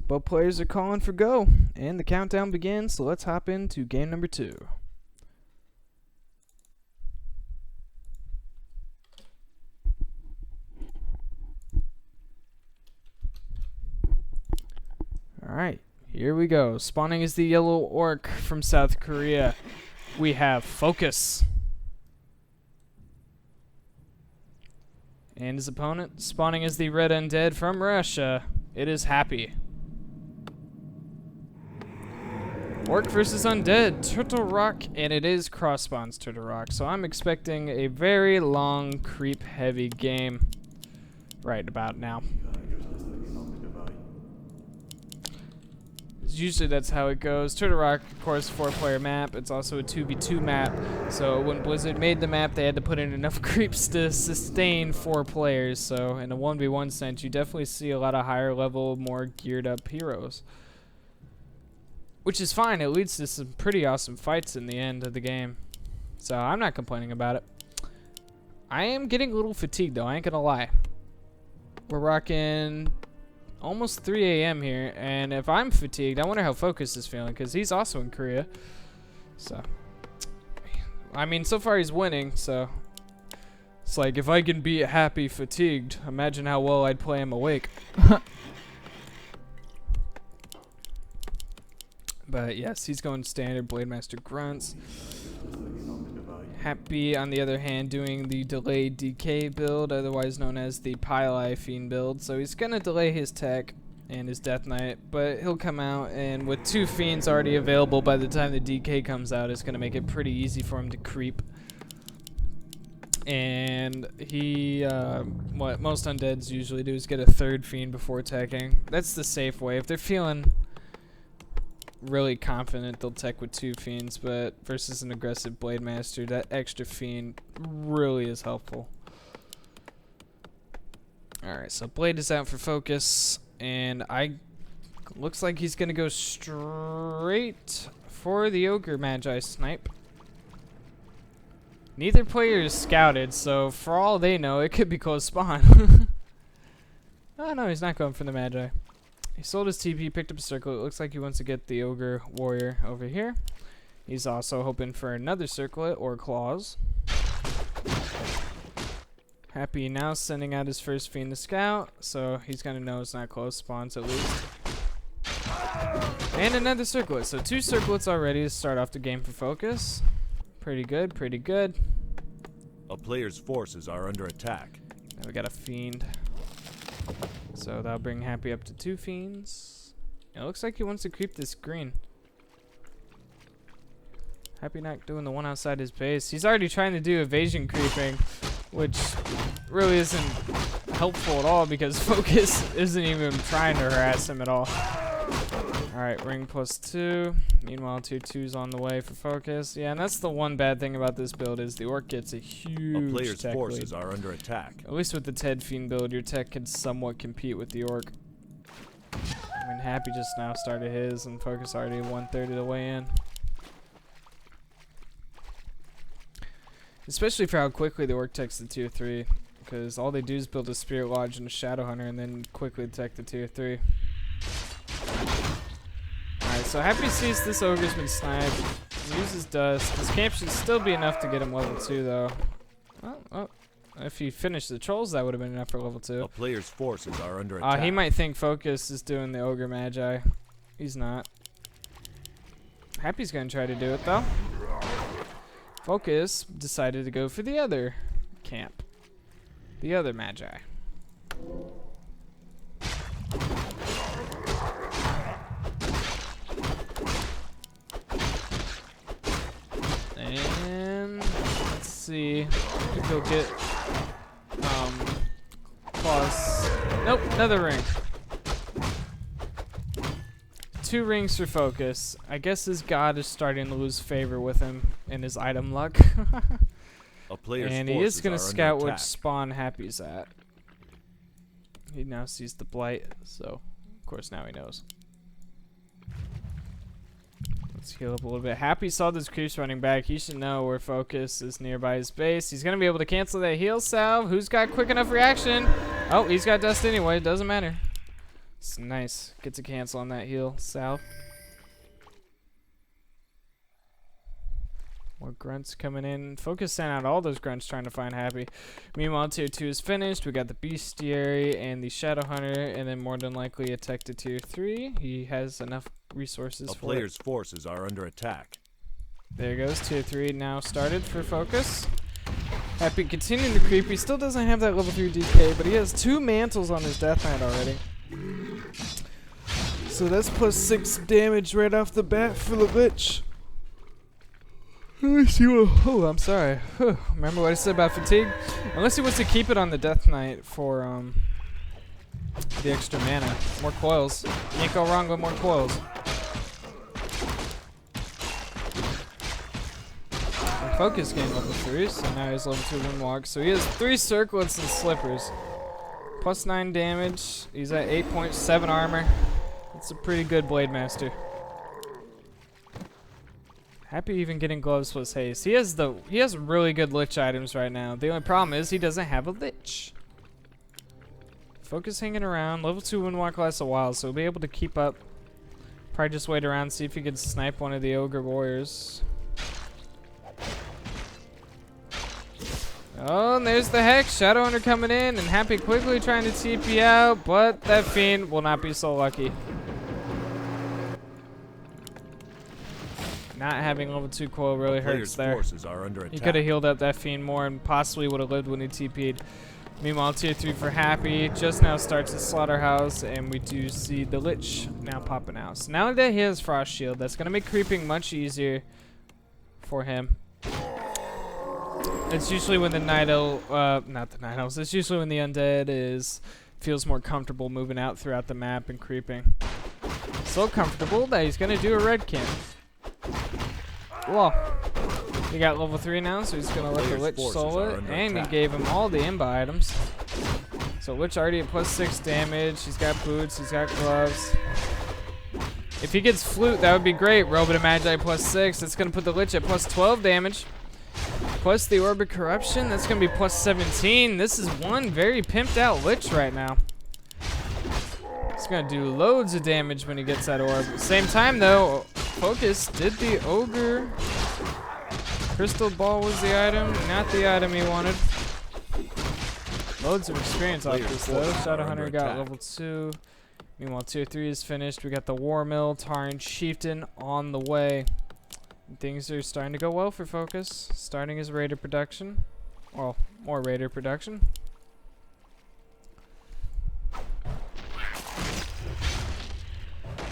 Both players are calling for go, and the countdown begins, so let's hop into game number 2. Alright, here we go. Spawning is the yellow orc from South Korea. We have Focus. And his opponent, spawning is the red undead from Russia. It is Happy. Orc versus undead, Turtle Rock, and it is cross spawns Turtle Rock. So I'm expecting a very long, creep heavy game right about now. Usually that's how it goes. Turtle Rock, of course, 4-player map. It's also a 2v2 map. So when Blizzard made the map, they had to put in enough creeps to sustain 4 players. So in a 1v1 sense, you definitely see a lot of higher level, more geared up heroes. Which is fine. It leads to some pretty awesome fights in the end of the game. So I'm not complaining about it. I am getting a little fatigued though, I ain't gonna lie. We're rocking almost 3 a.m. here, and if I'm fatigued, I wonder how Focus is feeling, because he's also in Korea. So, I mean, so far he's winning, so it's like, if I can beat Happy fatigued, imagine how well I'd play him awake. But yes, he's going standard Blademaster grunts. Happy, on the other hand, doing the delayed DK build, otherwise known as the Pile Fiend build. So he's going to delay his tech and his Death Knight, but he'll come out, and with 2 Fiends already available by the time the DK comes out, it's going to make it pretty easy for him to creep. And he, what most undeads usually do is get a 3rd Fiend before teching. That's the safe way. If they're feeling really confident, they'll tech with 2 Fiends, but versus an aggressive Blade Master, that extra Fiend really is helpful. Alright, so Blade is out for Focus, and looks like he's gonna go straight for the Ogre Magi Snipe. Neither player is scouted, so for all they know, it could be close spawn. Oh no, he's not going for the Magi. He sold his TP, picked up a circle. It looks like he wants to get the Ogre Warrior over here. He's also hoping for another circlet or claws. Happy now sending out his first Fiend to scout, so he's going to know it's not close spawns at least. And another circlet, so 2 circlets already to start off the game for Focus. Pretty good, pretty good. A player's forces are under attack. Now we got a Fiend. So that'll bring Happy up to 2 Fiends. It looks like he wants to creep this green. Happy not doing the one outside his base. He's already trying to do evasion creeping, which really isn't helpful at all because Focus isn't even trying to harass him at all. Alright, ring +2. Meanwhile, tier 2's on the way for Focus. Yeah, and that's the one bad thing about this build is the Orc gets a huge A player's tech forces lead. are under attack. At least with the Ted Fiend build, your tech can somewhat compete with the Orc. I mean, Happy just now started his, and Focus already 1/3 of the way in. Especially for how quickly the Orc techs the tier 3, because all they do is build a Spirit Lodge and a Shadow Hunter, and then quickly tech the tier 3. Alright, so Happy sees this Ogre's been sniped. Uses Dust. This camp should still be enough to get him level 2, though. Oh, if he finished the Trolls, that would have been enough for level 2. A player's forces are under attack. He might think Focus is doing the Ogre Magi. He's not. Happy's gonna try to do it, though. Focus decided to go for the other camp. The other Magi. And let's see if he'll get plus. Nope, another ring. 2 rings for Focus. I guess his god is starting to lose favor with him in his item luck. A player's and he is forces gonna are scout under which attack. spawn Happy's at. He now sees the Blight, so of course now he knows. Let's heal up a little bit. Happy saw those creeps running back. He should know where Focus is nearby his base. He's going to be able to cancel that heal salve. Who's got quick enough reaction? Oh, he's got dust anyway. It doesn't matter. It's nice. Gets a cancel on that heal. Sal. More grunts coming in. Focus sent out all those grunts trying to find Happy. Meanwhile, tier 2 is finished. We got the Bestiary and the Shadow Hunter, and then more than likely a tech to tier 3. He has enough resources A for player's forces are under attack. There goes tier 3 now started for Focus. Happy continuing to creep. He still doesn't have that level 3 DK, but he has 2 mantles on his Death Knight already. So that's plus 6 damage right off the bat for the Lich. Let me see what. Oh, I'm sorry. Remember what I said about fatigue? Unless he wants to keep it on the Death Knight for the extra mana. More coils. Can't go wrong with more coils. And Focus gained level 3, so now he's level 2 Windwalk. So he has 3 circlets and slippers. Plus 9 damage. He's at 8.7 armor. That's a pretty good Blade Master. Happy even getting gloves plus haste. He has really good Lich items right now. The only problem is he doesn't have a Lich. Focus hanging around. Level 2 Windwalk lasts a while, so he'll be able to keep up. Probably just wait around, see if he can snipe one of the Ogre Warriors. Oh, and there's the Hex. Shadow Hunter coming in, and Happy quickly trying to TP out, but that Fiend will not be so lucky. Not having level 2 coil really hurts there. Forces are under attack. He could have healed up that Fiend more and possibly would have lived when he TP'd. Meanwhile, tier 3 for Happy just now starts the Slaughterhouse, and we do see the Lich now popping out. So now that he has Frost Shield, that's going to make creeping much easier for him. It's usually when the Night Elf, not the Night Elves, it's usually when the Undead feels more comfortable moving out throughout the map and creeping. So comfortable that he's going to do a red camp. Well, he got level 3 now, so he's gonna let the Lich soul it, and he gave him all the Imba items. So Lich already at plus 6 damage. He's got boots, he's got gloves. If he gets Flute, that would be great. Robot of Magi plus 6. That's gonna put the Lich at plus 12 damage. Plus the Orb of Corruption, that's gonna be plus 17. This is one very pimped out Lich right now. He's gonna do loads of damage when he gets that orb. At the same time though, Focus did the Ogre. Crystal Ball was the item, not the item he wanted. Loads of experience off this though. Shadow Hunter got level 2. Meanwhile, tier 3 is finished. We got the War Mill, Tarn Chieftain on the way. And things are starting to go well for Focus. Starting his Raider production. Well, more Raider production.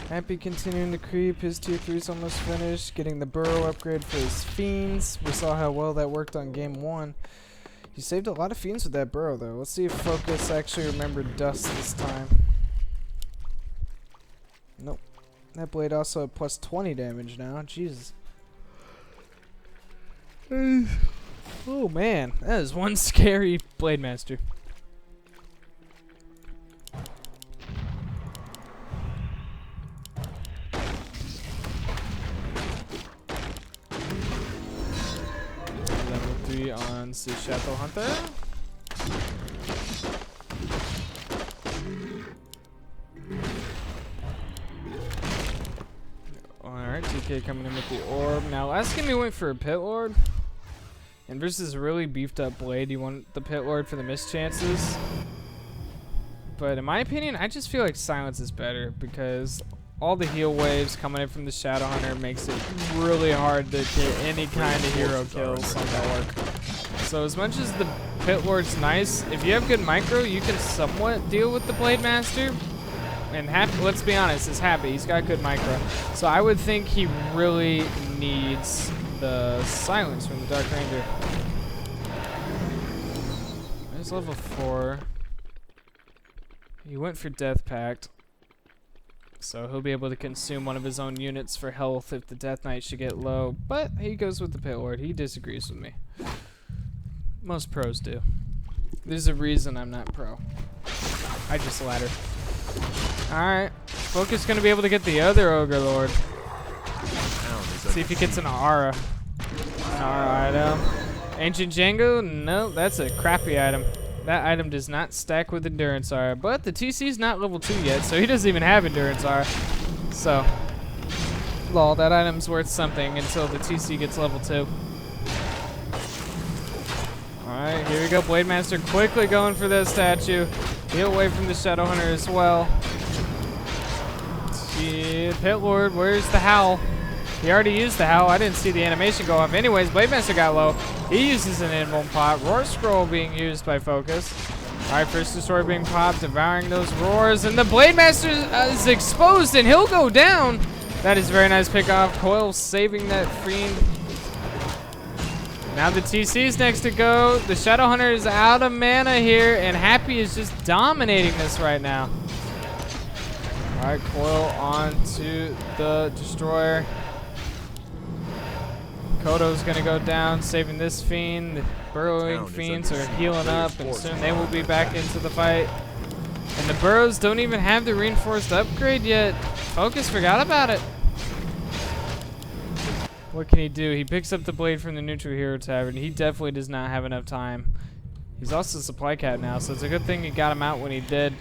Happy continuing to creep. His tier 3 is almost finished. Getting the Burrow upgrade for his Fiends. We saw how well that worked on game 1. He saved a lot of Fiends with that Burrow though. Let's see if Focus actually remembered Dust this time. Nope. That blade also had plus 20 damage now. Jesus. Oh man, that is one scary Blade Master. Level 3 on Shadow Hunter. Alright, TK coming in with the orb. Now, last game he went for a Pit Lord. And versus a really beefed up Blade, you want the Pit Lord for the mischances. But in my opinion, I just feel like Silence is better because all the heal waves coming in from the Shadow Hunter makes it really hard to get any kind of hero kills on that orc. So as much as the Pit Lord's nice, if you have good micro, you can somewhat deal with the Blade Master. And Happy, let's be honest, is Happy. He's got good micro. So I would think he really needs the Silence from the Dark Ranger. There's level 4. He went for Death Pact. So he'll be able to consume one of his own units for health if the Death Knight should get low. But he goes with the Pit Lord. He disagrees with me. Most pros do. There's a reason I'm not pro. I just ladder. Alright. Focus gonna be able to get the other Ogre Lord. See if he gets an Aura. An Aura item. Ancient Django? No, that's a crappy item. That item does not stack with Endurance R, but the TC's not level 2 yet, so he doesn't even have Endurance R. So, lol, that item's worth something until the TC gets level 2. Alright, here we go. Blade Master quickly going for that statue. Heal away from the Shadow Hunter as well. Pit Lord, where's the Howl? He already used the Howl. I didn't see the animation go off. Anyways, Blade Master got low. He uses an invuln pot. Roar Scroll being used by Focus. Alright, first Destroyer being popped, devouring those roars. And the Blade Master is exposed and he'll go down. That is a very nice pick off. Coil saving that fiend. Now the TC's next to go. The Shadow Hunter is out of mana here, and Happy is just dominating this right now. Alright, Coil onto the Destroyer. Kodo's gonna go down, saving this fiend. The burrowing fiends are healing up, and soon they will be back into the fight. And the burrows don't even have the reinforced upgrade yet. Focus forgot about it. What can he do? He picks up the blade from the neutral hero tavern. He definitely does not have enough time. He's also supply cap now, so it's a good thing he got him out when he did.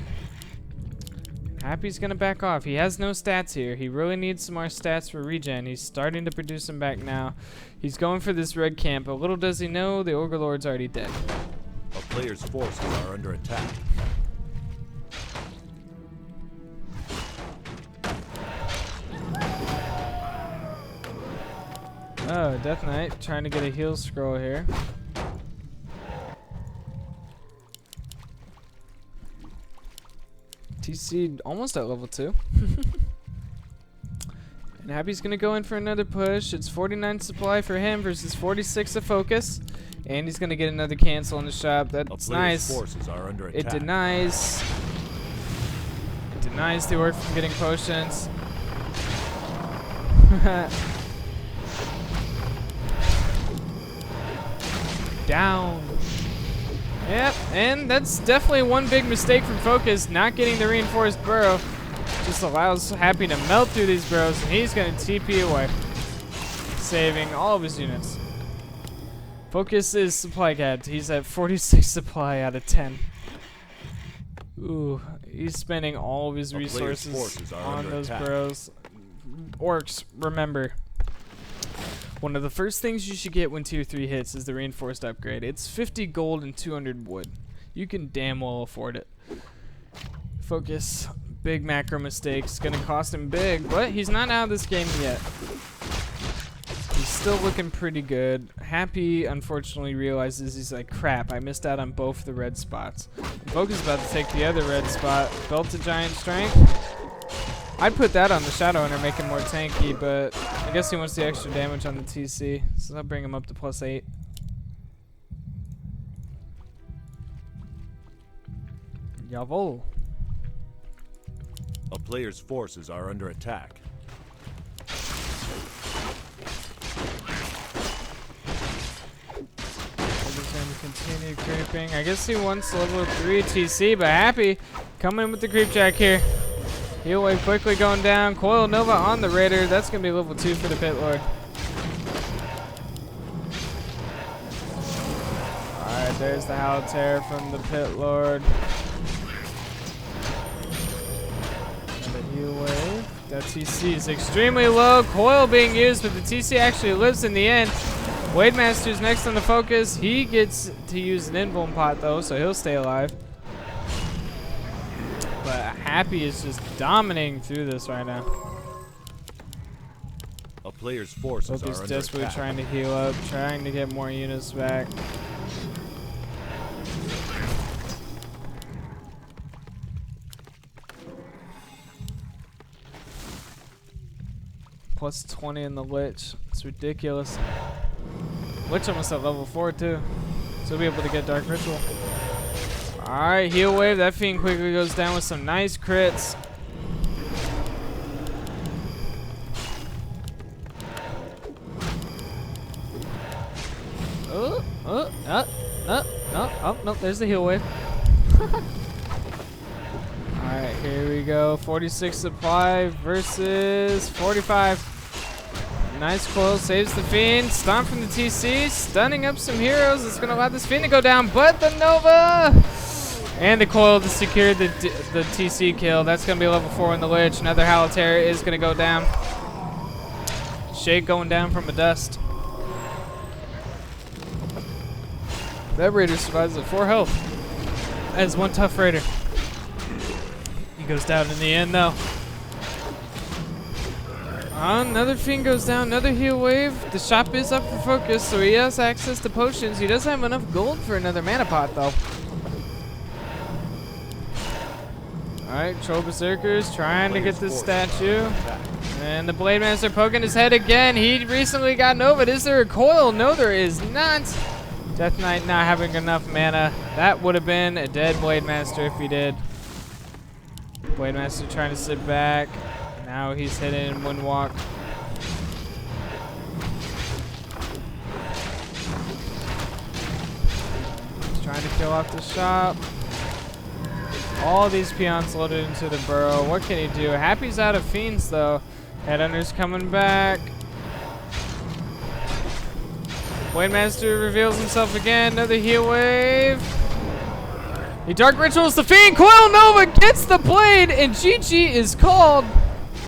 Happy's gonna back off. He has no stats here. He really needs some more stats for regen. He's starting to produce them back now. He's going for this red camp, but little does he know the Ogre Lord's already dead. A player's forces are under attack. Oh, Death Knight trying to get a heal scroll here. TC almost at level 2. And Happy's gonna go in for another push. It's 49 supply for him versus 46 of Focus. And he's gonna get another cancel in the shop. That's nice. Forces are under It attack. denies. It denies the orc from getting potions. Down. Yep, and that's definitely one big mistake from Focus, not getting the reinforced burrow. Just allows Happy to melt through these burrows, and he's going to TP away, saving all of his units. Focus is supply capped. He's at 46 supply out of 10. Ooh, he's spending all of his resources on those burrows. Orcs, remember. One of the first things you should get when tier 3 hits is the reinforced upgrade. It's 50 gold and 200 wood. You can damn well afford it. Focus, big macro mistakes. Gonna cost him big, but he's not out of this game yet. He's still looking pretty good. Happy, unfortunately, realizes he's like, crap, I missed out on both the red spots. Focus is about to take the other red spot. Belt to Giant Strength. I'd put that on the Shadow Hunter, make him more tanky, but I guess he wants the extra damage on the TC, so I'll bring him up to +8. Jawohl. A player's forces are under attack. He's going to continue creeping. I guess he wants level 3 TC, but Happy coming in with the creep jack here. Heal wave quickly going down. Coil Nova on the Raider. That's going to be level 2 for the Pit Lord. Alright, there's the Howl Terror from the Pit Lord. And the heal wave. That TC is extremely low. Coil being used, but the TC actually lives in the end. Blade Master's next on the Focus. He gets to use an invuln pot though, so he'll stay alive. But Happy is just dominating through this right now. A player's forces are Focus under desperately attack. trying to heal up, trying to get more units back. Plus 20 in the Lich. It's ridiculous. Lich almost at level 4 too. So we'll be able to get Dark Ritual. Alright, heal wave. That fiend quickly goes down with some nice crits. Oh, no, there's the heal wave. Alright, here we go. 46 supply versus 45. Nice coil, saves the Fiend. Stomp from the TC, stunning up some heroes. It's going to allow this Fiend to go down, but the Nova and the coil to secure the TC kill. That's going to be level 4 in the Lich. Another Halotera is going to go down. Shake going down from a dust. That Raider survives at 4 health. That is one tough Raider. He goes down in the end, though. Another Fiend goes down, another heal wave. The shop is up for focus, so he has access to potions. He doesn't have enough gold for another mana pot, though. Alright, Troll Berserkers trying to get this statue. And the Blade Master poking his head again. He recently got Nova. Is there a coil? No, there is not. Death Knight not having enough mana. That would have been a dead Blade Master if he did. Blade Master trying to sit back. Now he's hitting Windwalk. He's trying to kill off the shop. All these peons loaded into the burrow. What can he do? Happy's out of Fiends though. Headhunter's coming back. Blade Master reveals himself again. Another heal wave. He Dark Rituals the Fiend. Coil Nova gets the blade, and GG is called.